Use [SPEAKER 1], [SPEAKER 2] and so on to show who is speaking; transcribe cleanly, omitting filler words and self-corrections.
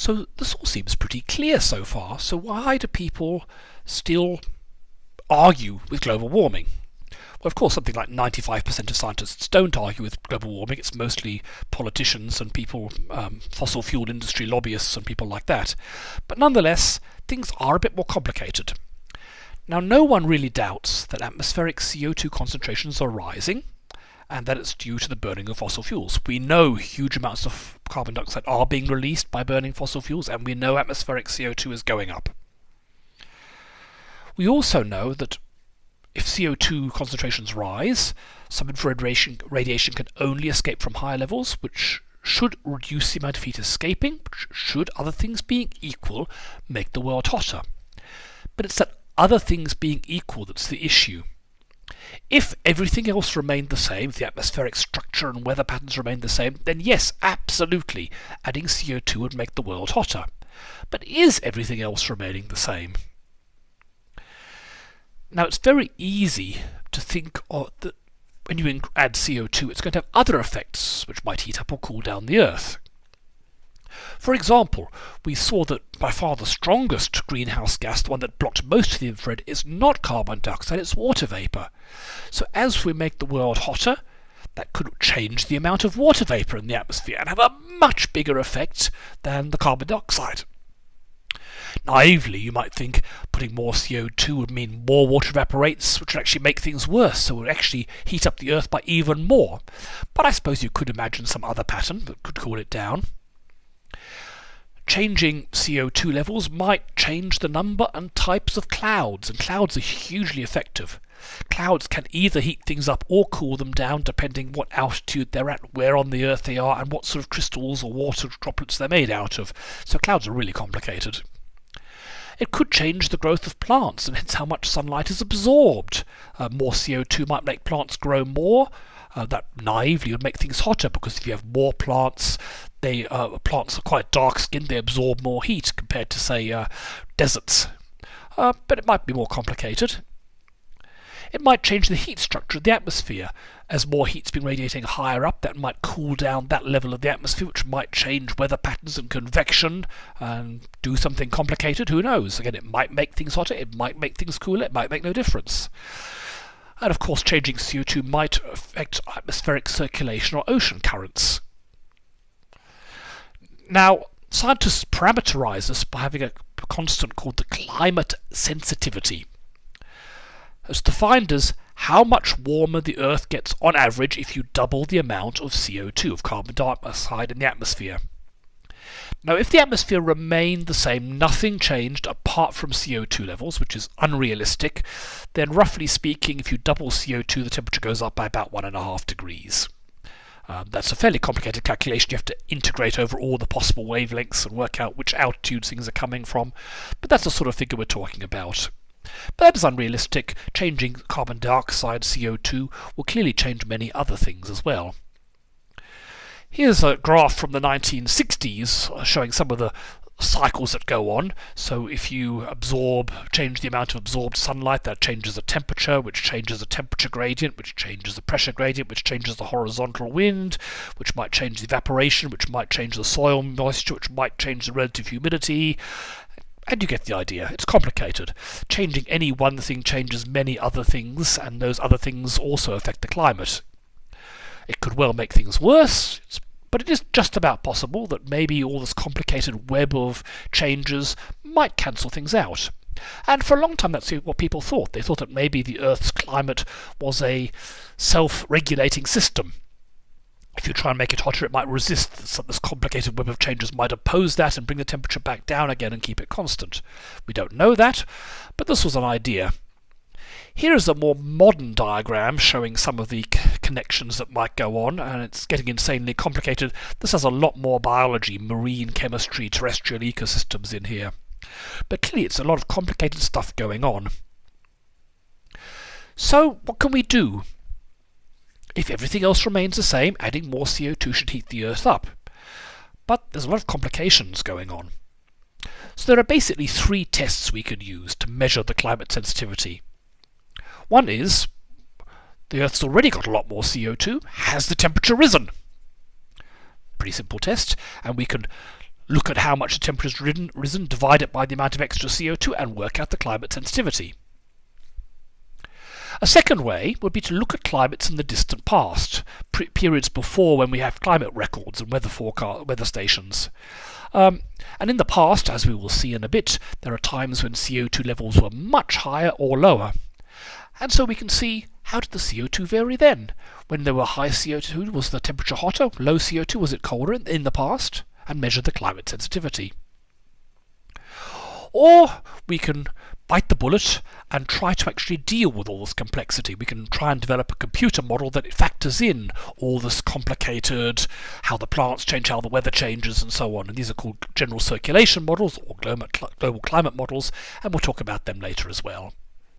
[SPEAKER 1] So this all seems pretty clear so far, so why do people still argue with global warming? Well, of course, something like 95% of scientists don't argue with global warming. It's mostly politicians and people, fossil fuel industry lobbyists and people like that. But nonetheless, things are a bit more complicated. Now, no one really doubts that atmospheric CO2 concentrations are rising and that it's due to the burning of fossil fuels. We know huge amounts of carbon dioxide are being released by burning fossil fuels, and we know atmospheric CO2 is going up. We also know that if CO2 concentrations rise, some infrared radiation can only escape from higher levels, which should reduce the amount of heat escaping, which should, other things being equal, make the world hotter. But it's that other things being equal that's the issue. If everything else remained the same, if the atmospheric structure and weather patterns remained the same, then yes, absolutely, adding CO2 would make the world hotter. But is everything else remaining the same? Now, it's very easy to think that when you add CO2, it's going to have other effects which might heat up or cool down the Earth. For example, we saw that by far the strongest greenhouse gas, the one that blocked most of the infrared, is not carbon dioxide, it's water vapour. So as we make the world hotter, that could change the amount of water vapour in the atmosphere and have a much bigger effect than the carbon dioxide. Naively, you might think putting more CO2 would mean more water evaporates, which would actually make things worse, so it would actually heat up the Earth by even more. But I suppose you could imagine some other pattern that could cool it down. Changing CO2 levels might change the number and types of clouds, and clouds are hugely effective. Clouds can either heat things up or cool them down depending what altitude they're at, where on the Earth they are, and what sort of crystals or water droplets they're made out of. So clouds are really complicated. It could change the growth of plants and hence how much sunlight is absorbed. More CO2 might make plants grow more. That naively would make things hotter because if you have more plants, plants are quite dark-skinned, they absorb more heat compared to, say, deserts. But it might be more complicated. It might change the heat structure of the atmosphere. As more heat's been radiating higher up, that might cool down that level of the atmosphere, which might change weather patterns and convection and do something complicated. Who knows? Again, it might make things hotter, it might make things cooler, it might make no difference. And of course, changing CO2 might affect atmospheric circulation or ocean currents. Now, scientists parameterize this by having a constant called the climate sensitivity. It's defined as how much warmer the Earth gets on average if you double the amount of CO2, of carbon dioxide in the atmosphere. Now, if the atmosphere remained the same, nothing changed apart from CO2 levels, which is unrealistic, then roughly speaking, if you double CO2, the temperature goes up by about 1.5 degrees. That's a fairly complicated calculation. You have to integrate over all the possible wavelengths and work out which altitudes things are coming from, but that's the sort of figure we're talking about. But that is unrealistic. Changing carbon dioxide, CO2, will clearly change many other things as well. Here's a graph from the 1960s showing some of the cycles that go on. So if you change the amount of absorbed sunlight, that changes the temperature, which changes the temperature gradient, which changes the pressure gradient, which changes the horizontal wind, which might change the evaporation, which might change the soil moisture, which might change the relative humidity. And you get the idea. It's complicated. Changing any one thing changes many other things, and those other things also affect the climate. It could well make things worse, but it is just about possible that maybe all this complicated web of changes might cancel things out. And for a long time that's what people thought. They thought that maybe the Earth's climate was a self-regulating system. If you try and make it hotter, it might resist this complicated web of changes, might oppose that and bring the temperature back down again and keep it constant. We don't know that, but this was an idea. Here is a more modern diagram showing some of the connections that might go on, and it's getting insanely complicated. This has a lot more biology, marine chemistry, terrestrial ecosystems in here. But clearly it's a lot of complicated stuff going on. So what can we do? If everything else remains the same, adding more CO2 should heat the Earth up. But there's a lot of complications going on. So there are basically 3 tests we could use to measure the climate sensitivity. One is, the Earth's already got a lot more CO2. Has the temperature risen? Pretty simple test, and we can look at how much the temperature has risen, divide it by the amount of extra CO2 and work out the climate sensitivity. A second way would be to look at climates in the distant past, periods before when we have climate records and weather stations. And in the past, as we will see in a bit, there are times when CO2 levels were much higher or lower. And so we can see, how did the CO2 vary then? When there were high CO2, was the temperature hotter? Low CO2, was it colder in the past? And measure the climate sensitivity. Or we can bite the bullet and try to actually deal with all this complexity. We can try and develop a computer model that factors in all this complicated, how the plants change, how the weather changes, and so on. And these are called general circulation models or global climate models, and we'll talk about them later as well.